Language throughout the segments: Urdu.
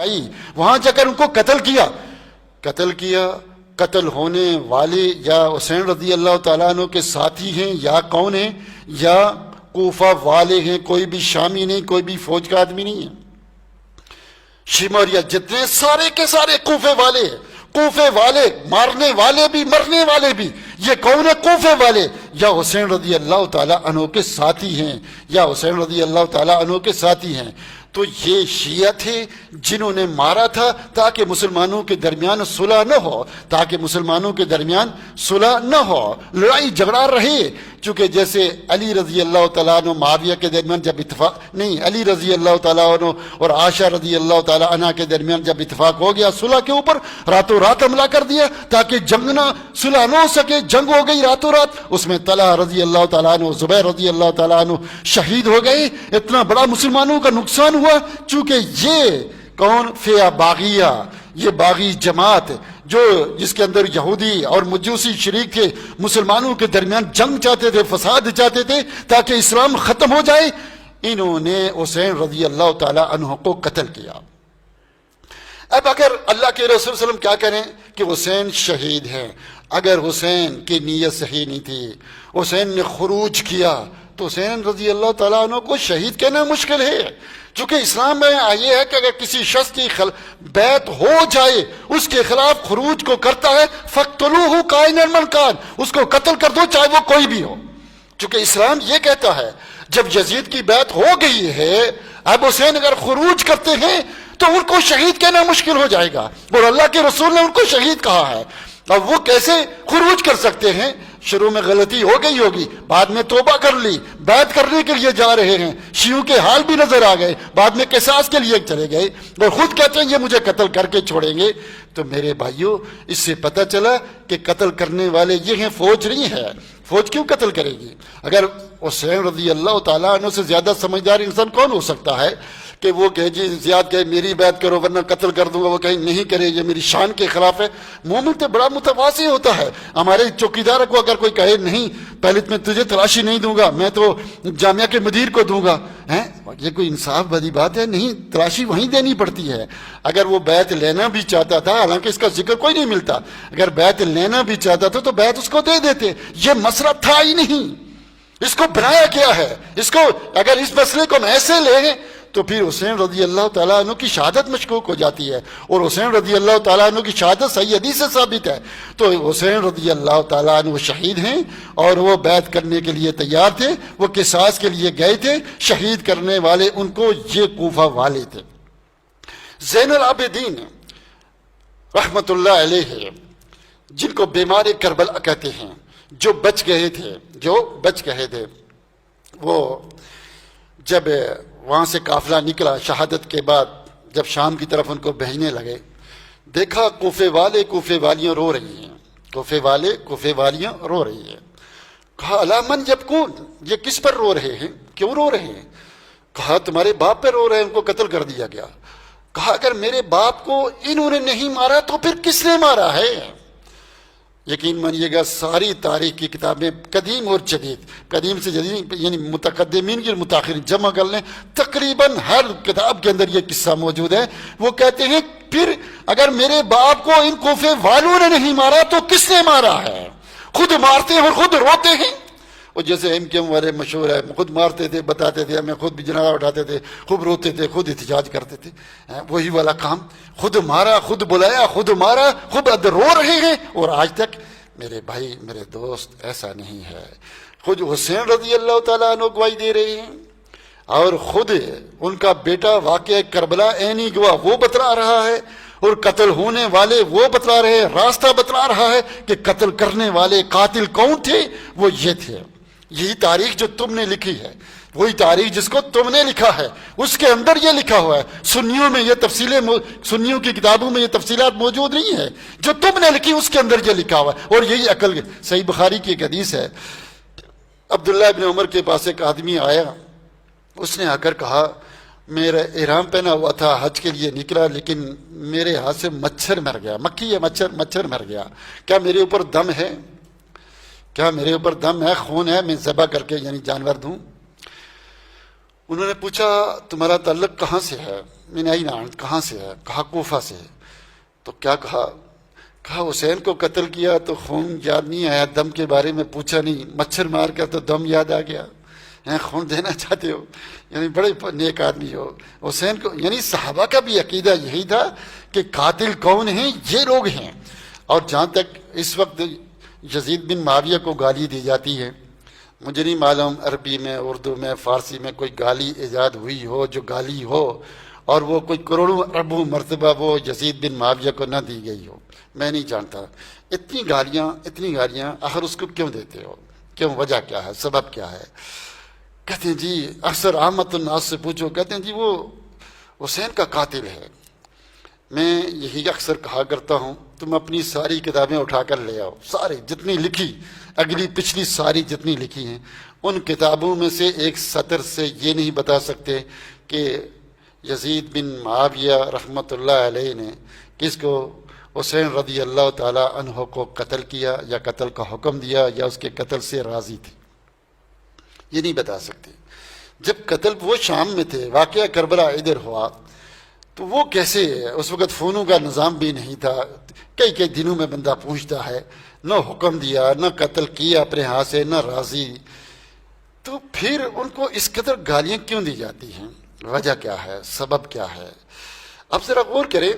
آئی وہاں جا کر ان کو قتل کیا. قتل ہونے والے یا حسین رضی اللہ تعالیٰ عنہ کے ساتھی ہیں یا کون ہیں؟ یا کوفہ والے ہیں. کوئی بھی شامی نہیں, کوئی بھی فوج کا آدمی نہیں ہے. شمر یا جتنے سارے کے سارے کوفے والے ہیں. کوفے والے, مارنے والے بھی مرنے والے بھی. یہ کون ہے کوفے والے؟ یا حسین رضی اللہ تعالیٰ عنہ کے ساتھی ہیں, یا حسین رضی اللہ تعالیٰ عنہ کے ساتھی ہیں. تو یہ شیعہ تھے جنہوں نے مارا تھا تاکہ مسلمانوں کے درمیان صلح نہ ہو, تاکہ مسلمانوں کے درمیان صلح نہ ہو, لڑائی جھگڑا رہے. چونکہ جیسے علی رضی اللہ تعالیٰ عنہ معاویہ کے درمیان جب اتفاق نہیں, علی رضی اللہ تعالیٰ عنہ اور عائشہ رضی اللہ تعالیٰ عنہ کے درمیان جب اتفاق ہو گیا صلح کے اوپر, راتوں رات حملہ کر دیا تاکہ جنگ نہ, صلح نہ ہو سکے, جنگ ہو گئی راتوں رات. اس میں طلحہ رضی اللہ تعالیٰ عنہ, زبیر رضی اللہ تعالیٰ عنہ شہید ہو گئے. اتنا بڑا مسلمانوں کا نقصان ہوا. چونکہ یہ کون فئہ باغیہ, یہ باغی جماعت جو جس کے اندر یہودی اور مجوسی شریک تھے, مسلمانوں کے درمیان جنگ چاہتے تھے, فساد چاہتے تھے تاکہ اسلام ختم ہو جائے, انہوں نے حسین رضی اللہ تعالی عنہ کو قتل کیا. اب اگر اللہ کے رسول صلی اللہ علیہ وسلم کیا کریں کہ حسین شہید ہیں, اگر حسین کی نیت صحیح نہیں تھی, حسین نے خروج کیا, تو حسین رضی اللہ تعالیٰ عنہ کو شہید کہنا مشکل ہے. چونکہ اسلام میں یہ ہے کہ اگر کسی شخص کی بیعت ہو جائے, اس کے خلاف خروج کو کرتا ہے, فَقْتُلُوهُ كَائِنًا مَنْ كَانَ, اس کو قتل کر دو چاہے وہ کوئی بھی ہو. چونکہ اسلام یہ کہتا ہے جب یزید کی بیعت ہو گئی ہے, اب حسین اگر خروج کرتے ہیں تو ان کو شہید کہنا مشکل ہو جائے گا, اور اللہ کے رسول نے ان کو شہید کہا ہے. اب وہ کیسے خروج کر سکتے ہیں؟ شروع میں غلطی ہو گئی ہوگی, بعد میں توبہ کر لی, بیعت کرنے کے لیے جا رہے ہیں, شیعوں کے حال بھی نظر آ گئے, بعد میں قصاص کے لیے چلے گئے اور خود کہتے ہیں یہ مجھے قتل کر کے چھوڑیں گے. تو میرے بھائیوں, اس سے پتہ چلا کہ قتل کرنے والے یہ ہیں, فوج نہیں ہے. فوج کیوں قتل کرے گی؟ اگر حسین رضی اللہ تعالیٰ عنہ سے زیادہ سمجھدار انسان کون ہو سکتا ہے کہ وہ کہے جی زیاد کہے میری بیعت کرو ورنہ قتل کر دوں گا, وہ کہیں نہیں کرے یہ میری شان کے خلاف ہے. مومن تو بڑا متواضع ہوتا ہے. ہمارے چوکیدار کو اگر کوئی کہے نہیں پہلے میں تجھے تلاشی نہیں دوں گا, میں تو جامعہ کے مدیر کو دوں گا, یہ کوئی انصاف والی بات ہے؟ نہیں, تلاشی وہیں دینی پڑتی ہے. اگر وہ بیعت لینا بھی چاہتا تھا, حالانکہ اس کا ذکر کوئی نہیں ملتا, اگر بیعت لینا بھی چاہتا تھا تو بیعت اس کو دے دیتے. یہ مسئلہ تھا ہی نہیں, اس کو بنایا کیا ہے؟ اس کو اگر اس مسئلے کو ہم ایسے لیں تو پھر حسین رضی اللہ تعالیٰ عنہ کی شہادت مشکوک ہو جاتی ہے, اور حسین رضی اللہ تعالیٰ عنہ کی شہادت صحیح حدیث سے ثابت ہے. تو حسین رضی اللہ تعالیٰ عنہ شہید ہیں اور وہ بیعت کرنے کے لیے تیار تھے, وہ قصاص کے لیے گئے تھے. شہید کرنے والے ان کو یہ کوفہ والے تھے. زین العابدین رحمت اللہ علیہ, جن کو بیمار کربلا کہتے ہیں, جو بچ گئے تھے, وہ جب وہاں سے قافلہ نکلا شہادت کے بعد, جب شام کی طرف ان کو بھیجنے لگے, دیکھا کوفے والے کوفے والیاں رو رہی ہیں, کوفے والے کوفے والیاں رو رہی ہیں. کہا الا من یبکون, یہ کس پر رو رہے ہیں, کیوں رو رہے ہیں؟ کہا تمہارے باپ پہ رو رہے ہیں, ان کو قتل کر دیا گیا. کہا اگر میرے باپ کو انہوں نے نہیں مارا تو پھر کس نے مارا ہے؟ یقین مانیے گا ساری تاریخ کی کتابیں قدیم اور جدید, قدیم سے جدید یعنی متقدمین کی متاخرین جمع کر لیں, تقریباً ہر کتاب کے اندر یہ قصہ موجود ہے. وہ کہتے ہیں پھر اگر میرے باپ کو ان کوفے والوں نے نہیں مارا تو کس نے مارا ہے؟ خود مارتے ہیں اور خود روتے ہیں. اور جیسے ایم کے ایم والے مشہور ہے, خود مارتے تھے, بتاتے تھے, ہمیں خود بھی جنازہ اٹھاتے تھے, خوب روتے تھے, خود احتجاج کرتے تھے. وہی والا کام, خود مارا, خود بلایا, خود مارا, خود رو رہے ہیں. اور آج تک میرے بھائی میرے دوست ایسا نہیں ہے. خود حسین رضی اللہ تعالیٰ عنہ گواہی دے رہے ہیں, اور خود ان کا بیٹا واقعہ کربلا عینی گواہ وہ بتلا رہا ہے, اور قتل ہونے والے وہ بتلا رہے ہیں, راستہ بتلا رہا ہے کہ قتل کرنے والے قاتل کون تھے, وہ یہ تھے. یہی تاریخ جو تم نے لکھی ہے, وہی تاریخ جس کو تم نے لکھا ہے, اس کے اندر یہ لکھا ہوا ہے. سنیوں میں یہ تفصیلیں, سنیوں کی کتابوں میں یہ تفصیلات موجود نہیں ہے, جو تم نے لکھی اس کے اندر یہ لکھا ہوا ہے. اور یہی عقل. صحیح بخاری کی ایک حدیث ہے, عبداللہ ابن عمر کے پاس ایک آدمی آیا, اس نے آ کر کہا میرا احرام پہنا ہوا تھا, حج کے لیے نکلا, لیکن میرے ہاتھ سے مچھر مر گیا, مکھی ہے مچھر مر گیا, کیا میرے اوپر دم ہے؟ کیا میرے اوپر دم ہے, خون ہے, میں ذبح کر کے یعنی جانور دوں؟ انہوں نے پوچھا تمہارا تعلق کہاں سے ہے؟ من این انت، کہاں سے ہے؟ کہا کوفہ سے ہے۔ تو کیا کہا حسین کو قتل کیا تو خون یاد نہیں آیا، دم کے بارے میں پوچھا نہیں، مچھر مار کر تو دم یاد آ گیا، خون دینا چاہتے ہو؟ یعنی بڑے نیک آدمی ہو۔ حسین کو یعنی صحابہ کا بھی عقیدہ یہی تھا کہ قاتل کون ہیں؟ یہ لوگ ہیں۔ اور جہاں تک اس وقت یزید بن معاویہ کو گالی دی جاتی ہے، مجھے نہیں معلوم عربی میں، اردو میں، فارسی میں کوئی گالی ایجاد ہوئی ہو جو گالی ہو اور وہ کوئی کروڑوں اربوں مرتبہ وہ یزید بن معاویہ کو نہ دی گئی ہو، میں نہیں جانتا۔ اتنی گالیاں آخر اس کو کیوں دیتے ہو؟ کیوں؟ وجہ کیا ہے؟ سبب کیا ہے؟ کہتے ہیں جی اکثر عامت الناس سے پوچھو، کہتے ہیں جی وہ حسین کا قاتل ہے۔ میں یہی اکثر کہا کرتا ہوں، تم اپنی ساری کتابیں اٹھا کر لے آؤ، ساری جتنی لکھی، اگلی پچھلی ساری جتنی لکھی ہیں، ان کتابوں میں سے ایک سطر سے یہ نہیں بتا سکتے کہ یزید بن معاویہ رحمۃ اللہ علیہ نے کس کو، حسین رضی اللہ تعالی عنہ کو قتل کیا یا قتل کا حکم دیا یا اس کے قتل سے راضی تھی، یہ نہیں بتا سکتے۔ جب قتل وہ شام میں تھے، واقعہ کربلا ادھر ہوا، تو وہ کیسے؟ اس وقت فونوں کا نظام بھی نہیں تھا، کئی دنوں میں بندہ پوچھتا ہے، نہ حکم دیا، نہ قتل کیا اپنے ہاتھ سے، نہ راضی، تو پھر ان کو اس قدر گالیاں کیوں دی جاتی ہیں؟ وجہ کیا ہے؟ سبب کیا ہے؟ اب ذرا غور کریں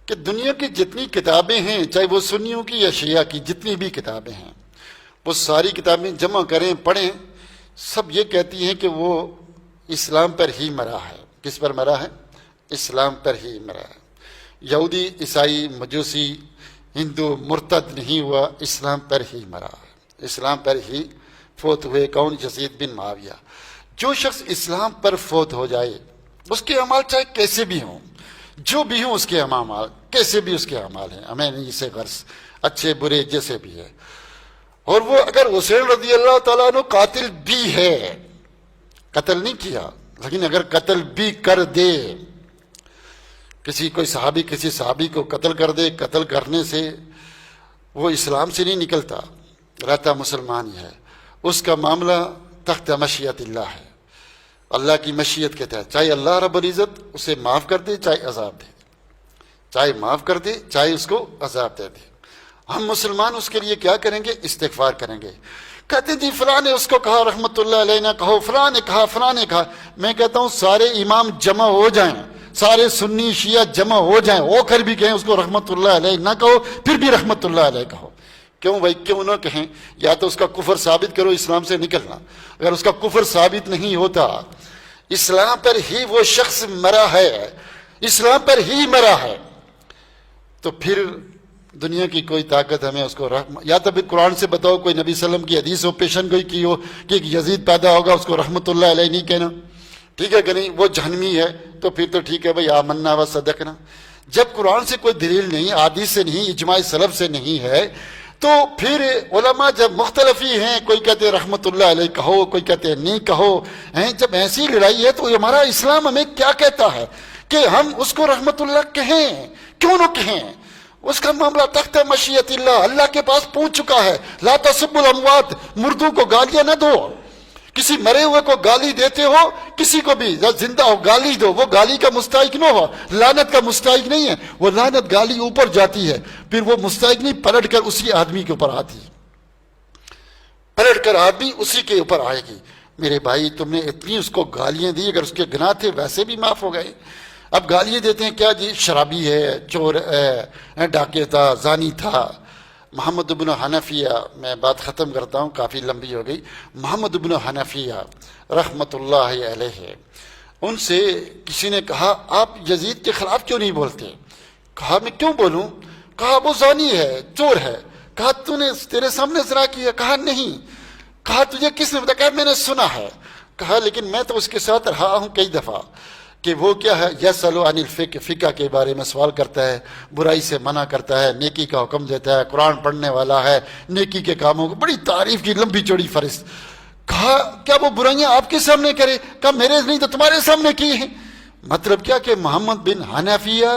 کہ دنیا کی جتنی کتابیں ہیں، چاہے وہ سنیوں کی یا شیعہ کی جتنی بھی کتابیں ہیں، وہ ساری کتابیں جمع کریں، پڑھیں، سب یہ کہتی ہیں کہ وہ اسلام پر ہی مرا ہے۔ کس پر مرا ہے؟ اسلام پر ہی مرا ہے۔ یہودی، عیسائی، مجوسی، ہندو مرتد نہیں ہوا، اسلام پر ہی مرا ہے، اسلام پر ہی فوت ہوئے۔ کون؟ یزید بن معاویہ۔ جو شخص اسلام پر فوت ہو جائے، اس کے اعمال چاہے کیسے بھی ہوں، جو بھی ہوں، اس کے اعمال کیسے بھی اس کے اعمال ہیں، ہمیں نہیں اسے غرض، اچھے برے جیسے بھی ہے۔ اور وہ اگر حسین رضی اللہ تعالیٰ عنہ قاتل بھی ہے، قتل نہیں کیا لیکن اگر قتل بھی کر دے، کوئی صحابی کسی صحابی کو قتل کر دے، قتل کرنے سے وہ اسلام سے نہیں نکلتا، رہتا مسلمان ہی ہے، اس کا معاملہ تحت مشیت اللہ ہے، اللہ کی مشیت کے تحت، چاہے اللہ رب العزت اسے معاف کر دے، چاہے عذاب دے، چاہے معاف کر دے، چاہے اس کو عذاب دے دے۔ ہم مسلمان اس کے لیے کیا کریں گے؟ استغفار کریں گے۔ کہتے ہیں جی فلاں نے اس کو کہا، رحمت اللہ علیہ نہ کہو، فلاں نے کہا، فلاں نے کہا۔ میں کہتا ہوں سارے امام جمع ہو جائیں، سارے سنی شیعہ جمع ہو جائیں، ہو کر بھی کہیں اس کو رحمت اللہ علیہ نہ کہو، پھر بھی رحمت اللہ علیہ کہو۔ کیوں بھائی؟ کیوں نہ کہیں؟ یا تو اس کا کفر ثابت کرو، اسلام سے نکلنا۔ اگر اس کا کفر ثابت نہیں ہوتا، اسلام پر ہی وہ شخص مرا ہے، اسلام پر ہی مرا ہے، تو پھر دنیا کی کوئی طاقت ہمیں اس کو یا تو پھر قرآن سے بتاؤ، کوئی نبی صلی اللہ علیہ وسلم کی حدیث ہو، پیشن گوئی کی ہو کہ ایک یزید پیدا ہوگا، اس کو رحمت اللہ علیہ نہیں کہنا، ٹھیک ہے کہ نہیں؟ وہ جہنمی ہے تو پھر تو ٹھیک ہے بھائی، آمنا و صدقنا۔ جب قرآن سے کوئی دلیل نہیں، حدیث سے نہیں، اجماع سلف سے نہیں ہے، تو پھر علماء جب مختلف ہی ہیں، کوئی کہتے ہیں رحمت اللہ علیہ کہو، کوئی کہتے ہیں نہیں کہو، جب ایسی لڑائی ہے تو ہمارا اسلام ہمیں کیا کہتا ہے کہ ہم اس کو رحمت اللہ کہیں؟ کیوں نہ کہیں؟ اس کا معاملہ تحت مشیت اللہ، اللہ کے پاس پہنچ چکا ہے۔ لا تسبوا الاموات، مردوں کو گالیاں نہ دو، کسی مرے ہوئے کو گالی دیتے ہو، کسی کو بھی زندہ ہو گالی دو، وہ گالی کا مستحق نہ ہو، لعنت کا مستحق نہیں ہے، وہ لعنت گالی اوپر جاتی ہے، پھر وہ مستحق نہیں، پلٹ کر اسی آدمی کے اوپر آتی ہے، پلٹ کر آدمی اسی کے اوپر آئے گی۔ میرے بھائی تم نے اتنی اس کو گالیاں دی، اگر اس کے گناہ تھے ویسے بھی معاف ہو گئے۔ اب گالیاں دیتے ہیں کیا جی؟ شرابی ہے، چور ہے، ڈاکے تھا، زانی تھا۔ محمد بن حنفیہ، میں بات ختم کرتا ہوں، کافی لمبی ہو گئی۔ محمد بن حنفیہ رحمت اللہ علیہ، ان سے کسی نے کہا آپ یزید کے خلاف کیوں نہیں بولتے؟ کہا میں کیوں بولوں؟ کہا وہ زانی ہے، چور ہے۔ کہا تو نے تیرے سامنے ذرا کیا؟ کہا نہیں۔ کہا تجھے کس نے بتایا؟ کہا میں نے سنا ہے۔ کہا لیکن میں تو اس کے ساتھ رہا ہوں کئی دفعہ، کہ وہ کیا ہے، یسأل عن الفقہ، فقہ کے بارے میں سوال کرتا ہے، برائی سے منع کرتا ہے، نیکی کا حکم دیتا ہے، قرآن پڑھنے والا ہے، نیکی کے کاموں کو بڑی تعریف کی لمبی چوڑی فہرست۔ کہا کیا وہ برائیاں آپ کے سامنے کرے؟ کہا میرے نہیں تو تمہارے سامنے کی ہیں۔ مطلب کیا کہ محمد بن حنفیہ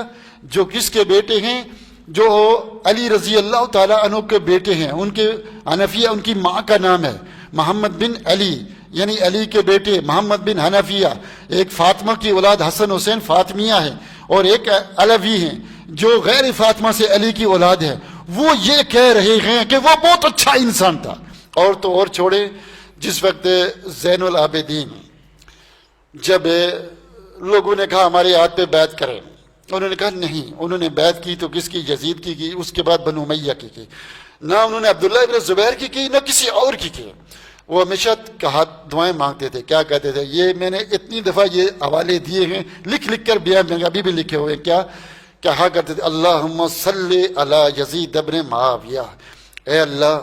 جو کس کے بیٹے ہیں؟ جو علی رضی اللہ تعالیٰ عنہ کے بیٹے ہیں، ان کے حنفیہ ان کی ماں کا نام ہے، محمد بن علی یعنی علی کے بیٹے محمد بن حنفیہ، ایک فاطمہ کی اولاد حسن حسین فاطمیہ ہیں، اور ایک علوی ہیں جو غیر فاطمہ سے علی کی اولاد ہے، وہ یہ کہہ رہے ہیں کہ وہ بہت اچھا انسان تھا۔ اور تو اور چھوڑے، جس وقت زین العابدین جب لوگوں نے کہا ہمارے ہاتھ پہ بیعت کریں، انہوں نے کہا نہیں، انہوں نے بیعت کی تو کس کی؟ یزید کی، اس کے بعد بنو امیہ کی، نہ انہوں نے عبداللہ ابن زبیر کی، نہ کسی اور کی۔ وہ ہمیشہ دعائیں مانگتے تھے، کیا کہتے تھے؟ یہ میں نے اتنی دفعہ یہ حوالے دیے ہیں، لکھ لکھ کر بیان میں ابھی بھی لکھے ہوئے ہیں، کیا کہا کرتے تھے؟ اللہم صلی علی یزید ابن معاویہ، اے اللہ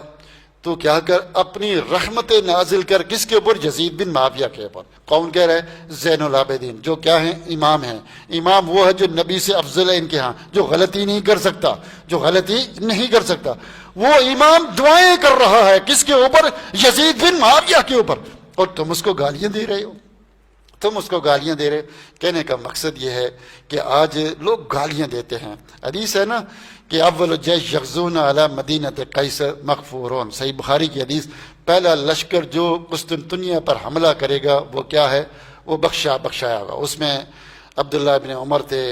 تو کیا کر اپنی رحمت نازل کر کس کے اوپر؟ یزید بن معاویہ کے اوپر۔ کون کہہ رہا ہے؟ زین العابدین، جو کیا ہیں؟ امام ہیں۔ امام وہ ہے جو نبی سے افضل ہے ان کے ہاں، جو غلطی نہیں کر سکتا، جو غلطی نہیں کر سکتا۔ وہ امام دعائیں کر رہا ہے کس کے اوپر؟ یزید بن معاویہ کے اوپر، اور تم اس کو گالیاں دے رہے ہو، تم اس کو گالیاں دے رہے۔ کہنے کا مقصد یہ ہے کہ آج لوگ گالیاں دیتے ہیں۔ حدیث ہے نا کہ اول الجیش یغزون علی مدینۃ قیصر مغفورون، صحیح بخاری کی حدیث، پہلا لشکر جو قسطنطنیہ پر حملہ کرے گا وہ کیا ہے؟ وہ بخشایا ہوگا۔ اس میں عبداللہ ابن عمر تھے،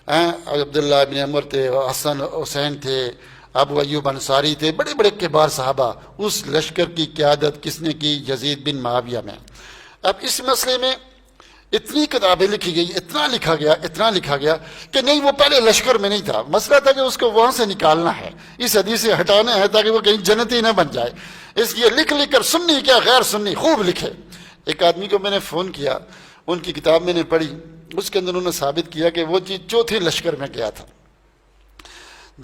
عبداللہ ابن عمر تھے، حسن حسین تھے، ابو ایوب انصاری تھے، بڑے بڑے کبار صحابہ۔ اس لشکر کی قیادت کس نے کی؟ یزید بن معاویہ میں۔ اب اس مسئلے میں اتنی کتابیں لکھی گئی، اتنا لکھا گیا کہ نہیں، وہ پہلے لشکر میں نہیں تھا، مسئلہ تھا کہ اس کو وہاں سے نکالنا ہے، اس حدیث سے ہٹانا ہے تاکہ وہ کہیں جنتی نہ بن جائے۔ اس لیے لکھ کر سنی کیا غیر سنی خوب لکھے۔ ایک آدمی کو میں نے فون کیا، ان کی کتاب میں نے پڑھی، اس کے اندر انہوں نے ثابت کیا کہ وہ چیز چوتھے لشکر میں گیا تھا۔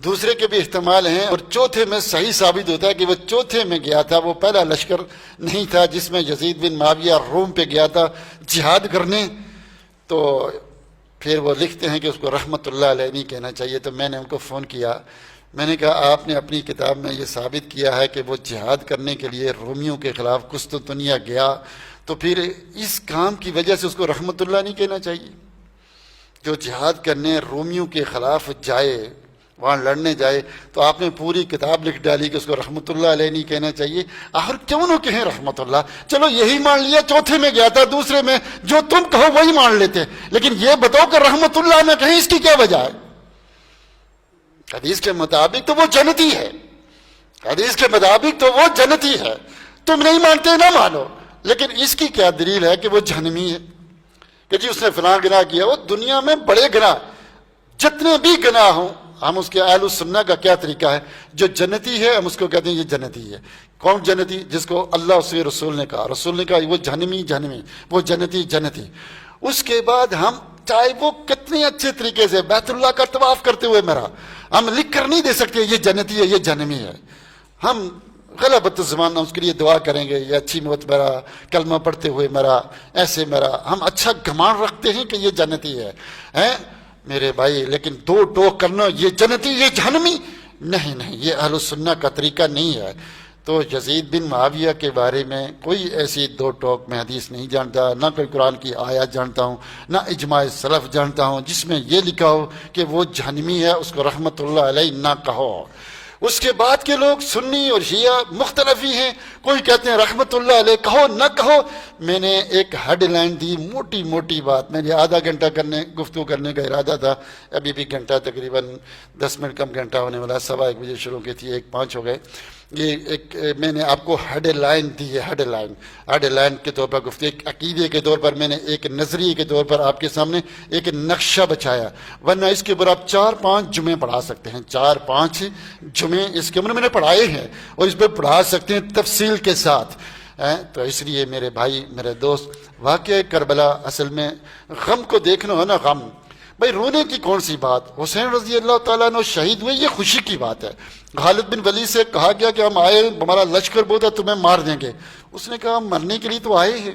دوسرے کے بھی احتمال ہیں، اور چوتھے میں صحیح ثابت ہوتا ہے کہ وہ چوتھے میں گیا تھا، وہ پہلا لشکر نہیں تھا جس میں یزید بن معاویہ روم پہ گیا تھا جہاد کرنے۔ تو پھر وہ لکھتے ہیں کہ اس کو رحمت اللہ علیہ نہیں کہنا چاہیے۔ تو میں نے ان کو فون کیا، میں نے کہا آپ نے اپنی کتاب میں یہ ثابت کیا ہے کہ وہ جہاد کرنے کے لیے رومیوں کے خلاف قسطنطنیہ گیا، تو پھر اس کام کی وجہ سے اس کو رحمت اللہ نہیں کہنا چاہیے؟ جو جہاد کرنے رومیوں کے خلاف جائے، وہاں لڑنے جائے، تو آپ نے پوری کتاب لکھ ڈالی کہ اس کو رحمت اللہ علیہ نہیں کہنا چاہیے۔ آخر کیوں نہ کہیں رحمت اللہ؟ چلو یہی مان لیا چوتھے میں گیا تھا، دوسرے میں جو تم کہو وہی مان لیتے، لیکن یہ بتاؤ کہ رحمت اللہ نہ کہیں، اس کی کیا وجہ ہے؟ حدیث کے مطابق تو وہ جنتی ہے، حدیث کے مطابق تو وہ جنتی ہے، تم نہیں مانتے نہ مانو، لیکن اس کی کیا دلیل ہے کہ وہ جہنمی ہے؟ کہ جی اس نے فلاں گناہ کیا۔ وہ دنیا میں بڑے گناہ جتنے بھی گناہ ہوں، ہم اس کے اہل السنہ کا کیا طریقہ ہے؟ جو جنتی ہے ہم اس کو کہتے ہیں یہ جنتی ہے۔ کون جنتی؟ جس کو اللہ اس کے رسول نے کہا، رسول نے کہا وہ جہنمی، وہ جنتی۔ اس کے بعد ہم چاہے وہ کتنے اچھے طریقے سے بیت اللہ کا طواف کرتے ہوئے مرا، ہم لکھ کر نہیں دے سکتے یہ جنتی ہے، یہ جہنمی ہے۔ ہم غلبت الزمان اس کے لیے دعا کریں گے، یہ اچھی موت مرا، کلمہ پڑھتے ہوئے مرا، ایسے مرا، ہم اچھا گمان رکھتے ہیں کہ یہ جنتی ہے میرے بھائی۔ لیکن دو ٹوک کرنا یہ جنتی یہ جہنمی، نہیں، یہ اہل السنہ کا طریقہ نہیں ہے۔ تو یزید بن معاویہ کے بارے میں کوئی ایسی دو ٹوک میں حدیث نہیں جانتا، نہ کوئی قرآن کی آیات جانتا ہوں، نہ اجماع سلف جانتا ہوں جس میں یہ لکھا ہو کہ وہ جہنمی ہے، اس کو رحمت اللہ علیہ نہ کہو۔ اس کے بعد کے لوگ سنی اور شیعہ مختلف ہی ہیں، کوئی کہتے ہیں رحمت اللہ علیہ کہو نہ کہو۔ میں نے ایک ہیڈ لائن دی، موٹی بات، میں نے آدھا گھنٹہ گفتگو کرنے کا ارادہ تھا، ابھی بھی گھنٹہ تقریباً 10 منٹ کم گھنٹہ ہونے والا، 1:15 بجے شروع کی تھی، 1:05 ہو گئے۔ یہ ایک میں نے آپ کو ہیڈ لائن دی ہے، ہیڈ لائن کے طور پر گفتگو، ایک عقیدے کے طور پر میں نے ایک نظریے کے طور پر آپ کے سامنے ایک نقشہ بچھایا، ورنہ اس کے اوپر آپ 4-5 جمعے پڑھا سکتے ہیں، 4-5 جمعے اس کے اوپر میں نے پڑھائے ہیں، اور اس پہ پڑھا سکتے ہیں تفصیل کے ساتھ۔ تو اس لیے میرے بھائی، میرے دوست، واقعہ کربلا اصل میں غم کو دیکھنا ہے نا، غم بھائی رونے کی کون سی بات؟ حسین رضی اللہ تعالیٰ عنہ شہید ہوئے، یہ خوشی کی بات ہے۔ خالد بن ولید سے کہا گیا کہ ہم آئے، ہمارا لشکر بہت ہے، تمہیں مار دیں گے۔ اس نے کہا ہم مرنے کے لیے تو آئے ہیں،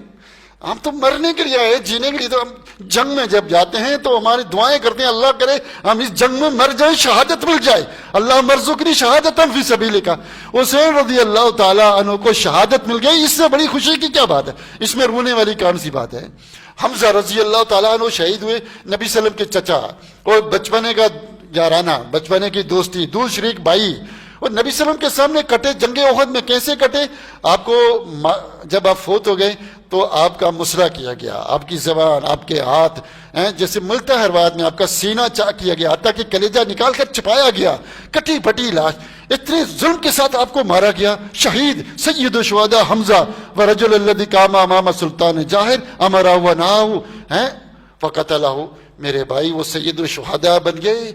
ہم تو مرنے کے لیے آئے، جینے کے لیے تو ہم جنگ میں جب جاتے ہیں تو ہماری دعائیں کرتے ہیں اللہ کرے ہم اس جنگ میں مر جائیں، شہادت مل جائے، اللہ مرزقنی شہادت فی سبیلک۔ حسین رضی اللہ تعالیٰ عنہ کو شہادت مل گئی، اس سے بڑی خوشی کی کیا بات ہے؟ اس میں رونے والی کون سی بات ہے؟ حمزہ رضی اللہ تعالیٰ عنہ شہید ہوئے، نبی صلی اللہ علیہ وسلم کے چچا، اور بچپنے کا یارانہ، بچپنے کی دوستی، دور شریک بھائی، اور نبی صلی اللہ علیہ وسلم کے سامنے کٹے، جنگ احد میں کیسے کٹے؟ آپ کو جب آپ فوت ہو گئے تو آپ کا مسرہ کیا گیا، آپ کی زبان، آپ کے ہاتھ جیسے ملتا ہے روایت میں آپ کا سینہ چاک کیا گیا، حتیٰ کہ کلیجہ نکال کر چھپایا گیا، کٹی پھٹی لاش، اتنے ظلم کے ساتھ آپ کو مارا گیا۔ شہید سید الشہداء حمزہ ورجل الذی قام امام سلطان جاہر امرہ و نہاہ فقتلہ، میرے بھائی وہ سید الشہداء بن گئے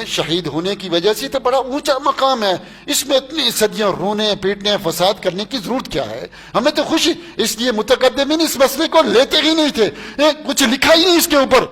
شہید ہونے کی وجہ سے، تو بڑا اونچا مقام ہے، اس میں اتنی صدیاں رونے پیٹنے فساد کرنے کی ضرورت کیا ہے؟ ہمیں تو خوشی، اس لیے متقدمین اس مسئلے کو لیتے ہی نہیں تھے، کچھ لکھا ہی نہیں اس کے اوپر۔